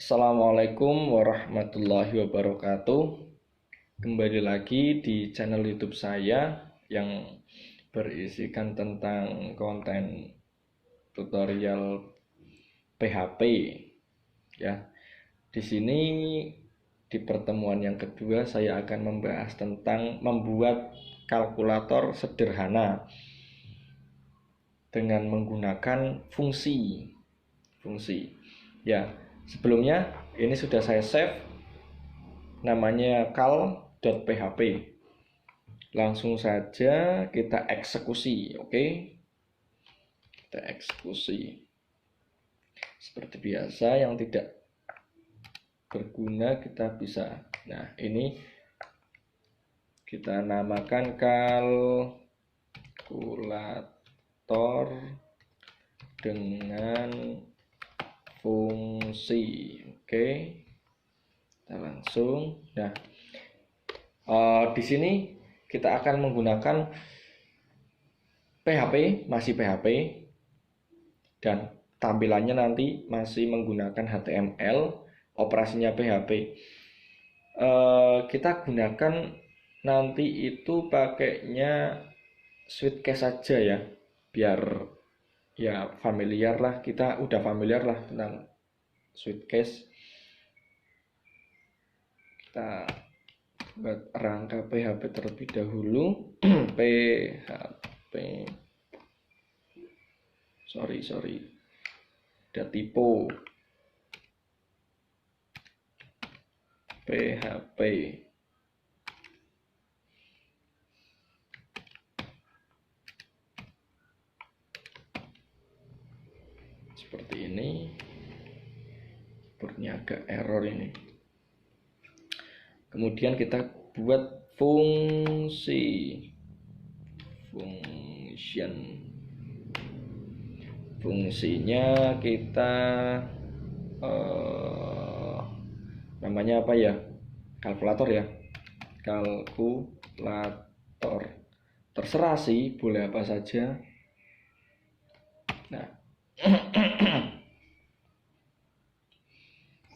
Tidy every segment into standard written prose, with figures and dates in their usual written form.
Assalamualaikum warahmatullahi wabarakatuh. Kembali lagi di channel YouTube saya yang berisikan tentang konten tutorial PHP ya. Di sini di pertemuan yang kedua saya akan membahas tentang membuat kalkulator sederhana dengan menggunakan fungsi. Ya, sebelumnya ini sudah saya save, namanya cal.php. Langsung saja kita eksekusi, oke? Kita eksekusi. Seperti biasa, yang tidak berguna kita bisa. Nah, ini kita namakan kalkulator dengan fungsi, oke? Kita langsung. Nah, di sini kita akan menggunakan PHP, masih PHP, dan tampilannya nanti masih menggunakan HTML, operasinya PHP. Kita gunakan nanti itu pakainya Sweetcase saja ya, biar ya familiar lah, kita udah familiar lah tentang Sweetcase. Kita buat rangka PHP terlebih dahulu. PHP, sorry ada typo. PHP seperti ini. Keyboardnya agak error ini. Kemudian kita buat fungsinya kita namanya apa ya, kalkulator ya, kalkulator, terserah sih, boleh apa saja. Nah,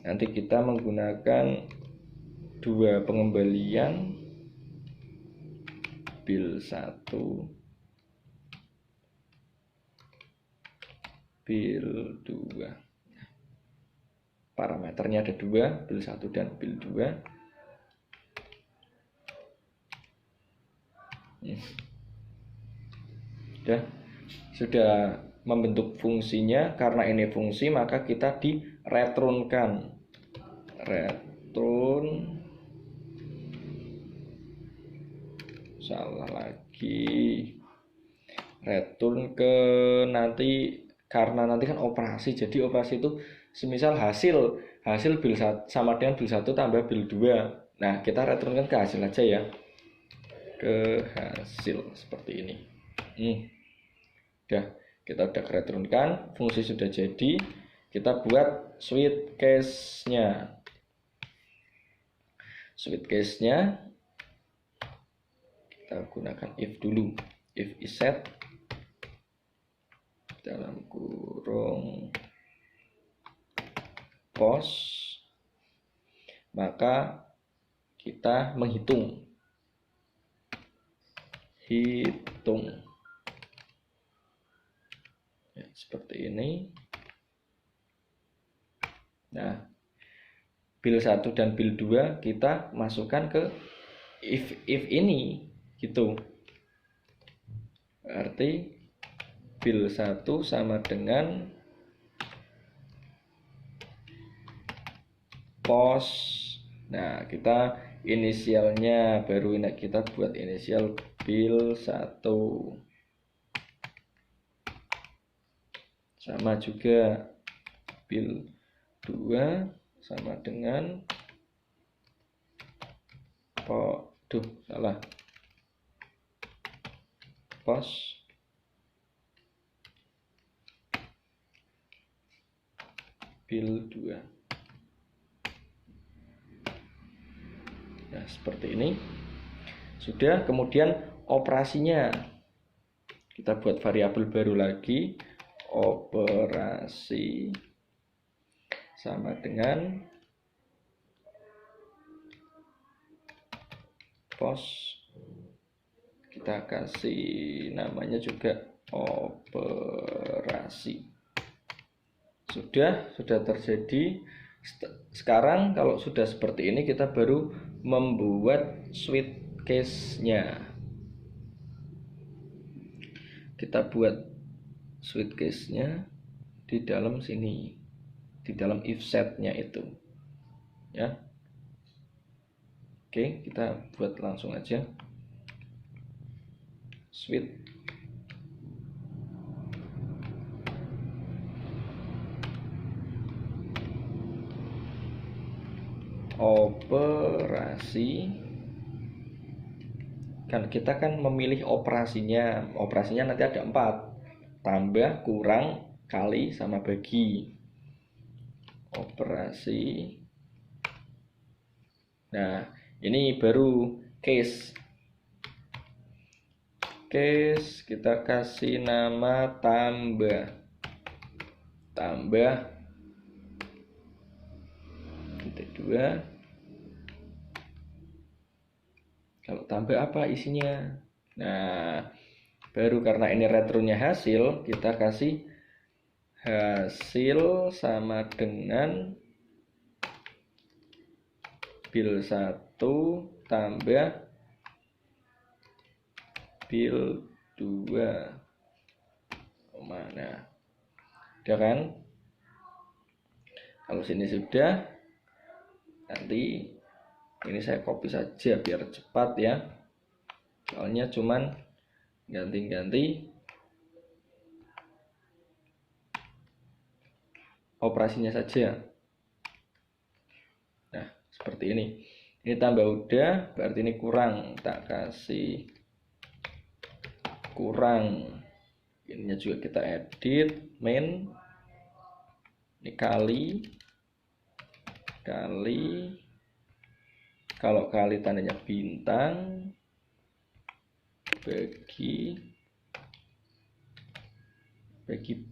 nanti kita menggunakan dua pengembalian, bil 1, bil 2. Parameternya ada dua, bil 1 dan bil 2. Sudah membentuk fungsinya. Karena ini fungsi, maka kita direturnkan. Return ke nanti, karena nanti kan operasi, jadi operasi itu semisal hasil bil 1 sama dengan bil 1 tambah bil 2. Nah, kita returnkan ke hasil aja ya, ke hasil seperti ini. Kita udah returnkan, fungsi sudah jadi. Kita buat Sweetcase-nya. Kita gunakan if dulu. If is set dalam kurung post, maka kita menghitung. Ya, seperti ini. Nah, bil 1 dan bil 2 kita masukkan ke if ini gitu. Berarti bil 1 sama dengan post. Nah, kita inisialnya baru ini, kita buat inisial bil 1. Sama juga bil 2 sama dengan post bil 2. Nah, seperti ini. Sudah. Kemudian operasinya kita buat variabel baru lagi, operasi sama dengan pos, kita kasih namanya juga operasi. Sudah terjadi. Sekarang kalau sudah seperti ini, kita baru membuat switch case-nya. Kita buat switch case-nya di dalam sini, di dalam if set-nya itu ya. Oke, kita buat langsung aja switch operasi. Kan kita kan memilih operasinya nanti ada 4, tambah, kurang, kali, sama bagi. Operasi. Nah, ini baru case. Kita kasih nama tambah titik 2. Kalau tambah apa isinya? Nah, baru karena ini return-nya hasil, kita kasih hasil sama dengan bil 1 tambah bil 2. Mana? Udah kan? Kalau sini sudah, nanti ini saya copy saja biar cepat ya. Soalnya cuman ganti-ganti operasinya saja. Nah, seperti ini. Ini tambah udah, berarti ini kurang. Tak kasih kurang. Ininya juga kita edit, main. Ini kali. Kalau kali tandanya bintang, bagi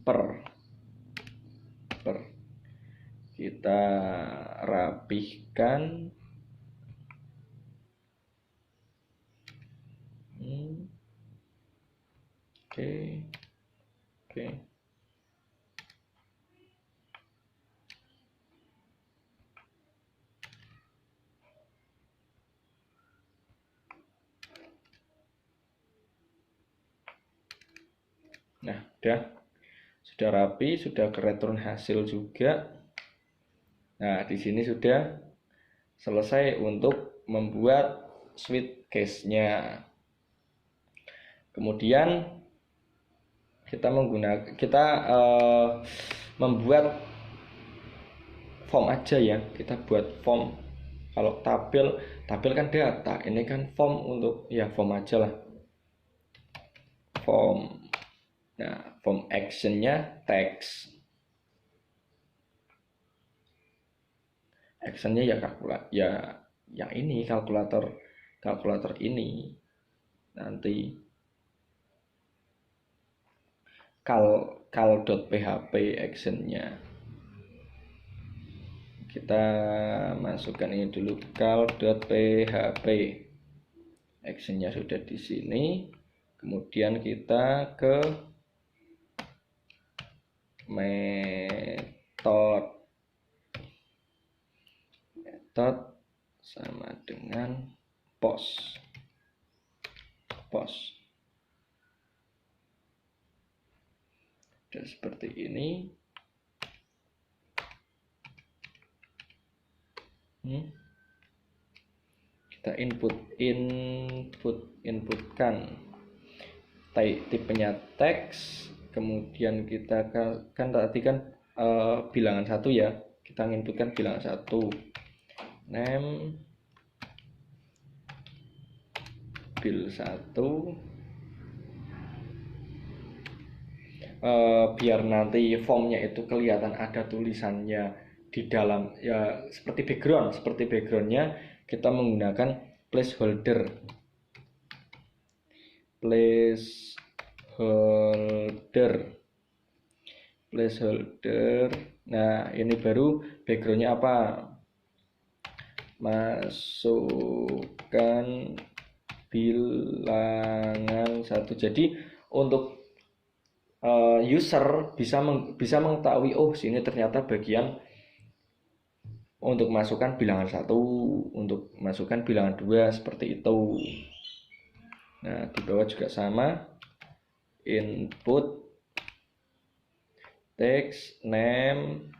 per. Kita rapihkan. Oke. Nah, sudah rapi, sudah ke return hasil juga. Nah, di sini sudah selesai untuk membuat switch case-nya. Kemudian kita membuat form aja ya. Kita buat form. Kalau tabel kan data, ini kan form untuk ya form aja lah. Form. Nah, form action-nya text. Action-nya ya yang ini kalkulator ini. Nanti cal.php action-nya. Kita masukkan ini dulu, cal.php. Action-nya sudah di sini. Kemudian kita ke method sama dengan post. Dan seperti ini. Kita inputkan tipenya teks, kemudian kita kan tadi bilangan 1 ya, kita inputkan bilangan 1, name bil 1, biar nanti formnya itu kelihatan ada tulisannya di dalam ya, seperti backgroundnya kita menggunakan placeholder. placeholder. Nah, ini baru backgroundnya apa? Masukkan bilangan 1. Jadi untuk user bisa mengetahui, oh sini ternyata bagian untuk masukkan bilangan 1, untuk masukkan bilangan 2, seperti itu. Nah, di bawah juga sama, input text name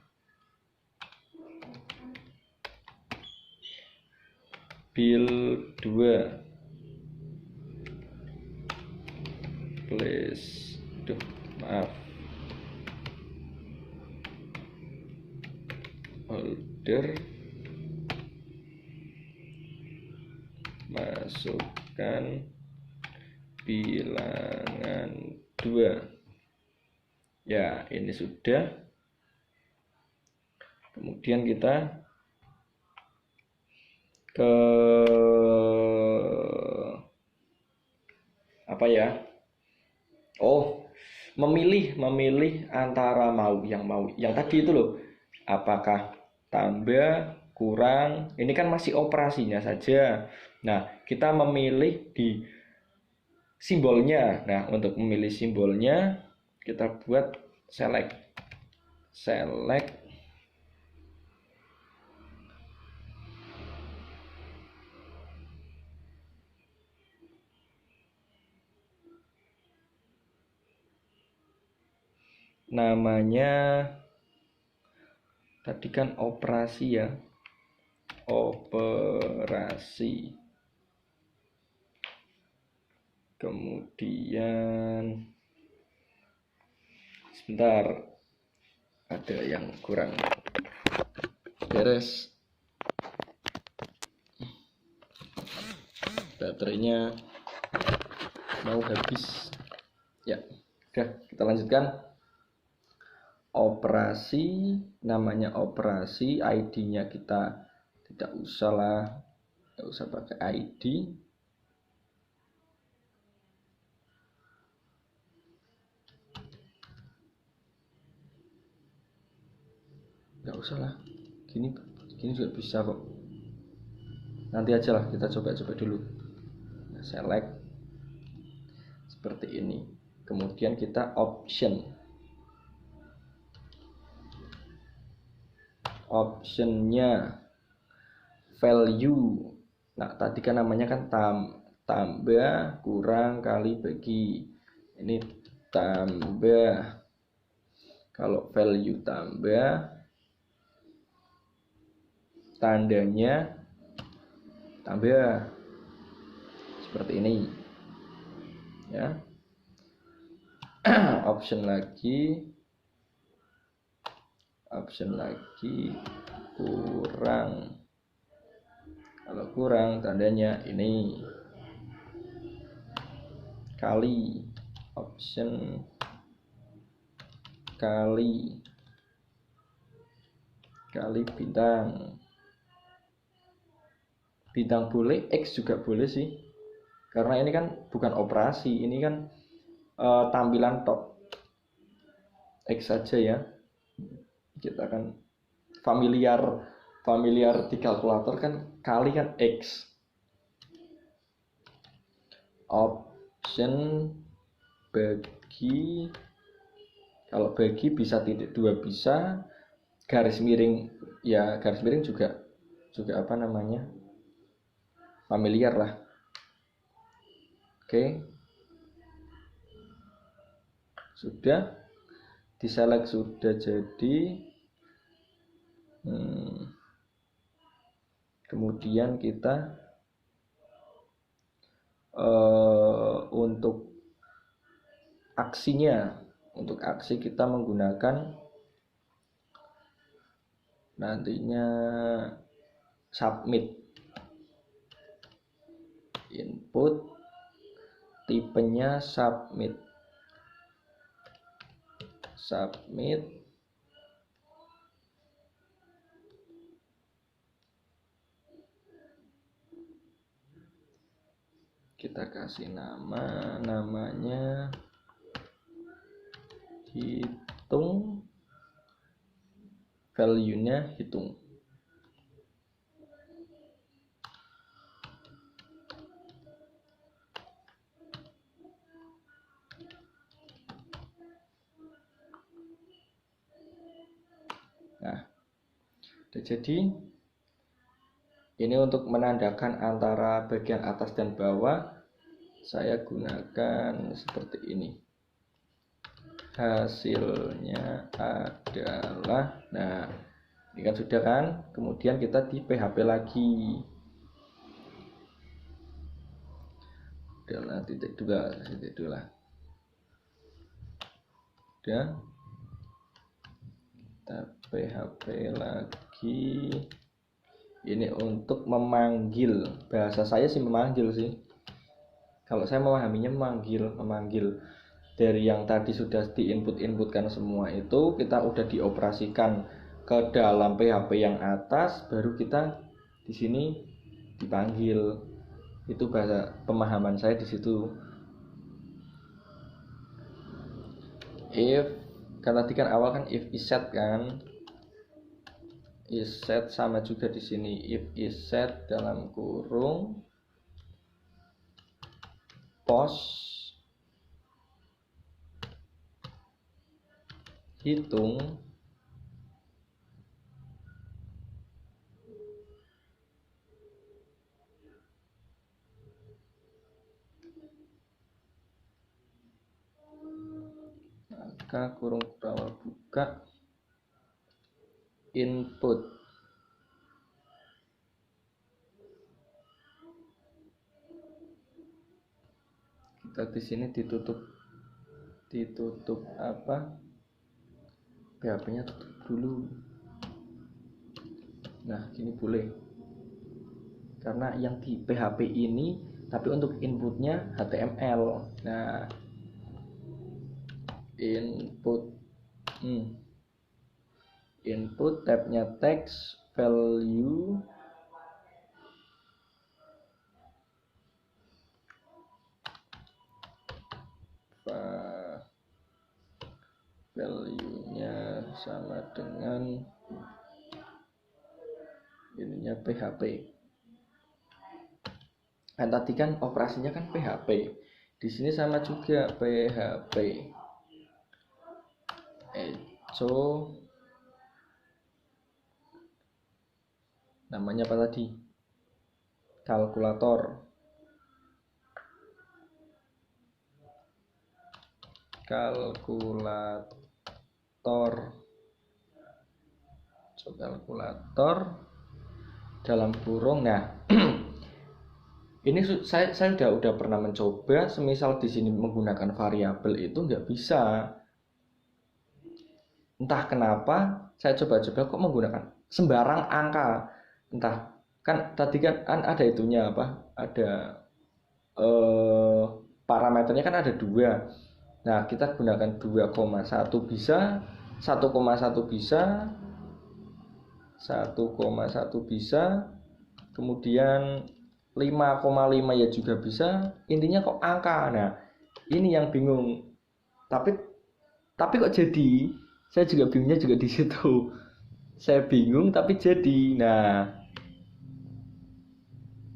bill 2 place, maaf, holder, masukkan bilangan 2. Ya, ini sudah. Kemudian kita ke apa ya? Oh, memilih antara yang tadi itu loh. Apakah tambah, kurang? Ini kan masih operasinya saja. Nah, kita memilih di simbolnya. Nah, untuk memilih simbolnya kita buat select namanya, tadi kan operasi ya, operasi. Kemudian sebentar, ada yang kurang beres, baterainya mau habis ya. Oke, kita lanjutkan. Operasi, namanya operasi, ID-nya kita tidak usah lah, tidak usah pakai ID. Nggak usah lah, gini juga bisa kok, nanti aja lah, kita coba-coba dulu. Nah, select seperti ini, kemudian kita optionnya value. Nah, tadi kan namanya kan tambah, kurang, kali, bagi. Ini tambah. Kalau value tambah, tandanya tambah, seperti ini ya. Option lagi kurang. Kalau kurang, tandanya ini kali, option kali bintang boleh, X juga boleh sih, karena ini kan bukan operasi, ini kan tampilan top. X saja ya, kita kan familiar di kalkulator kan, kali kan X. Option bagi, kalau bagi bisa titik 2 bisa, garis miring ya, garis miring juga apa namanya, familiar lah. Oke, sudah diselect, sudah jadi. Kemudian kita untuk aksinya, untuk aksi kita menggunakan nantinya submit, input tipenya submit. Kita kasih namanya hitung value-nya hitung. Nah, jadi ini untuk menandakan antara bagian atas dan bawah, saya gunakan seperti ini. Hasilnya adalah, nah ini kan sudah kan, kemudian kita di PHP lagi. Adalah titik dua lah. Udah. Kita PHP lagi. Ini untuk memanggil, bahasa saya sih memanggil sih. Kalau saya memahaminya memanggil dari yang tadi sudah diinputkan semua itu, kita udah dioperasikan ke dalam PHP yang atas, baru kita di sini dipanggil. Itu bahasa pemahaman saya di situ. If kan tadi kan awal kan if is set kan, is set sama juga di sini. If is set dalam kurung post hitung maka kurung awal buka input kita di sini ditutup apa, PHP-nya tutup dulu. Nah gini boleh, karena yang di PHP ini tapi untuk inputnya HTML. Nah input tabnya text value value-nya sama dengan ininya PHP. Kan tadi kan operasinya kan PHP. Di sini sama juga PHP. Echo namanya apa tadi? Kalkulator. Kalkulator dalam kurung. Nah ini saya udah pernah mencoba, semisal di sini menggunakan variabel itu nggak bisa. Entah kenapa saya coba-coba kok menggunakan sembarang angka. Entah kan tadi kan ada itunya apa? Ada parameternya kan ada 2. Nah, kita gunakan 2,1 bisa, 1,1 bisa, 1,1 bisa, kemudian 5,5 ya juga bisa. Intinya kok angka. Nah, ini yang bingung. Tapi kok jadi? Saya juga bingungnya juga di situ. Saya bingung tapi jadi. Nah,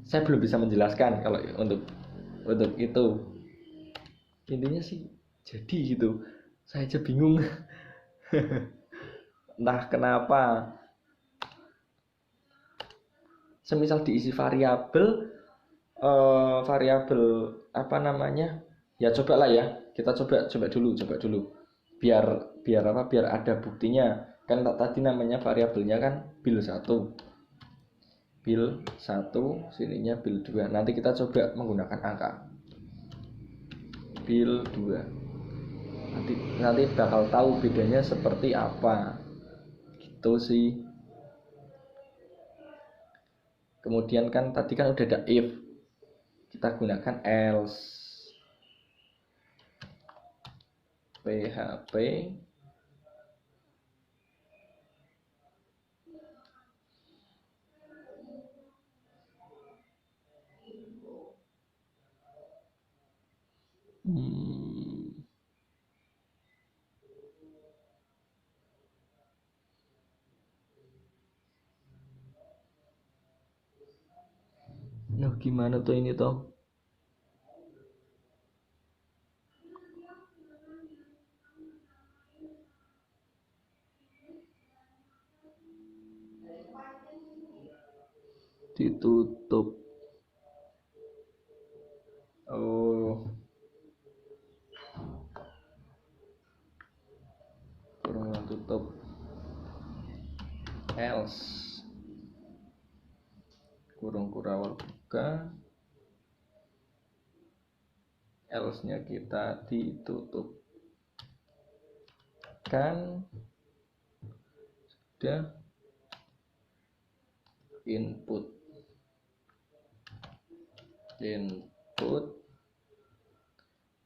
saya belum bisa menjelaskan kalau untuk itu. Intinya sih jadi gitu. Saya aja bingung. Entah kenapa. Semisal diisi variabel apa namanya? Ya cobalah ya. Kita coba dulu. Biar apa? Biar ada buktinya. Kan tadi namanya variabelnya kan bil1. Bil1, sininya bil2. Nanti kita coba menggunakan angka. Bil2. Nanti bakal tahu bedanya seperti apa. Gitu sih. Kemudian kan tadi kan udah ada if, kita gunakan else. PHP Nah, gimana tuh ini toh? Ditutup. Oh, kurung tutup. Else. Kurung kurawal buka. Else-nya kita ditutup. Kan sudah input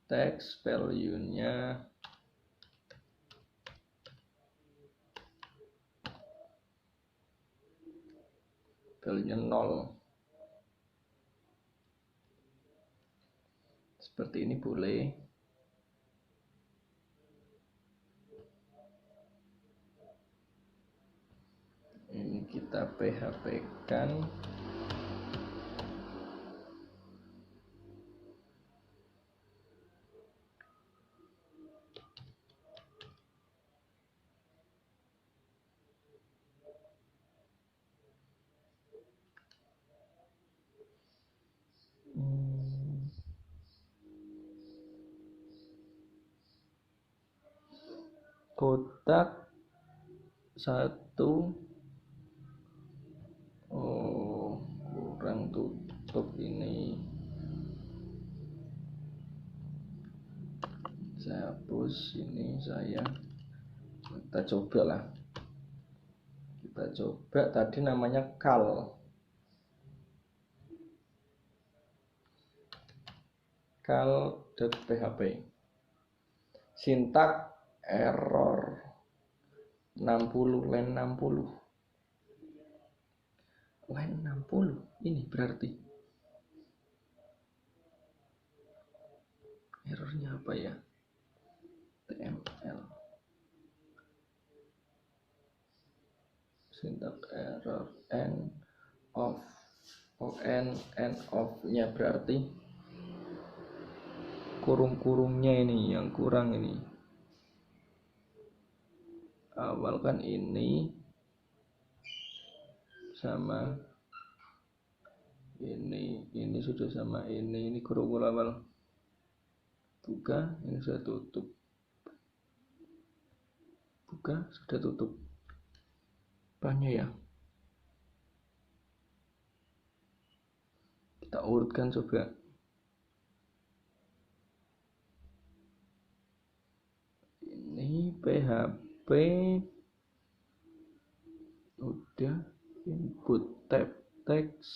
text value-nya value-nya 0. Seperti ini boleh. Ini kita PHP-kan. Kotak 1. Oh, kurang tutup ini. Saya hapus ini, kita coba lah. Kita coba tadi namanya cal.php. Sintak error 60 line 60. Line 60 ini berarti errornya apa ya? TML. Syntax error end of. End of-nya berarti kurung-kurungnya ini yang kurang ini. Awal kan ini sama ini sudah sama ini kurung awal. Buka, ini sudah tutup. Buka, sudah tutup. Banyak ya. Kita urutkan coba. Ini PHP udah input tab text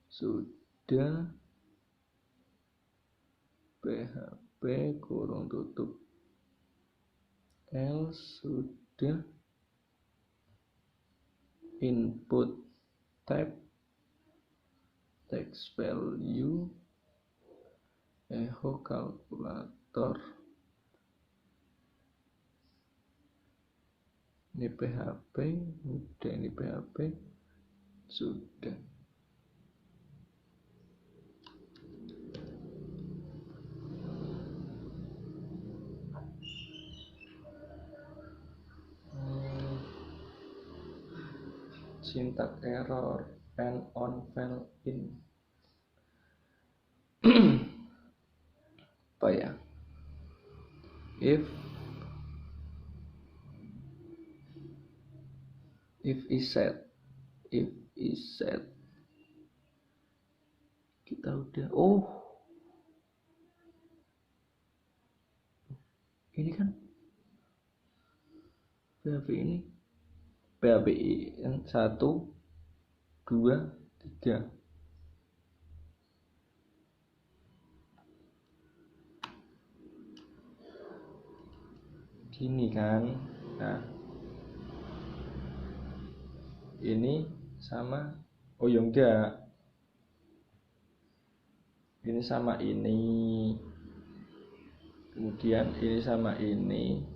sudah PHP kurung tutup else sudah input tab text value echo kalkulator. Ini PHP udah, ini PHP sudah. Syntax error and on file in. Apa ya? If is set kita udah ini kan PHP ini PHP 1 2 3 gini kan. Nah, ini sama ya enggak, ini sama ini, kemudian ini sama ini,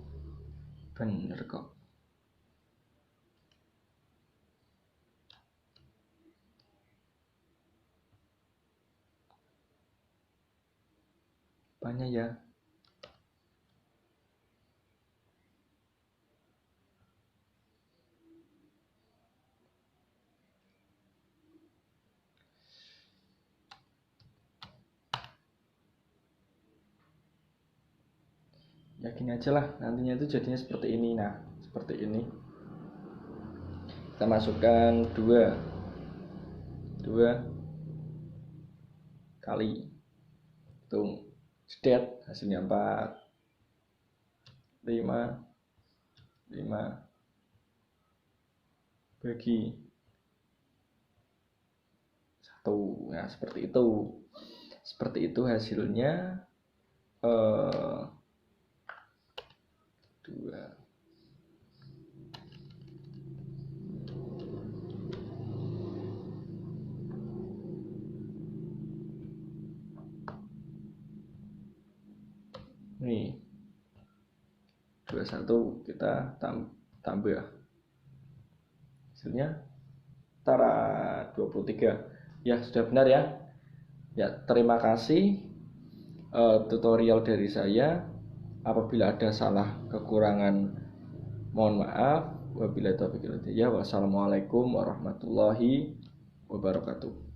bener kok. jawabannya ya. Yakin aja lah, nantinya itu jadinya seperti ini. Nah, seperti ini. Kita masukkan 2 kali hitung sedet, hasilnya 4, 5 bagi 1. Nah, seperti itu hasilnya 2. Nih 21 kita tambah hasilnya antara 23. Ya, sudah benar ya. Ya, terima kasih tutorial dari saya. Apabila ada salah kekurangan mohon maaf. Wabillahi taufiq wal hidayah. Wassalamualaikum warahmatullahi wabarakatuh.